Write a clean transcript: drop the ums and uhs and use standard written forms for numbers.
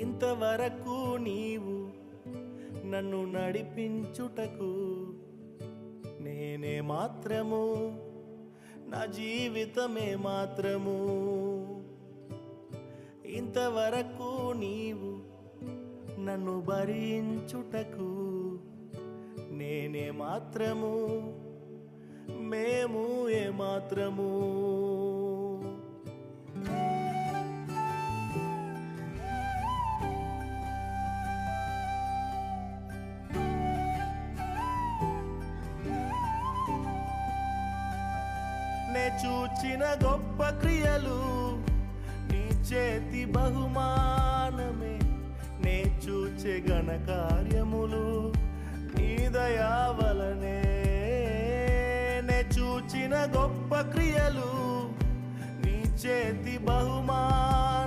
ఇంతవరకు నీవు నన్ను నడిపించుటకు నేనే మాత్రము, నా జీవితమే మాత్రము. ఇంతవరకు నీవు నన్ను భరించుటకు నేనే మాత్రము, మేము ఏ మాత్రము. నే చూచిన గొప్ప క్రియలు నీ చేతి బహుమానమే, నే చూచే ఘన కార్యములు నీ దయా వలనే. నే చూచిన గొప్ప క్రియలు నీ చేతి బహుమానమే,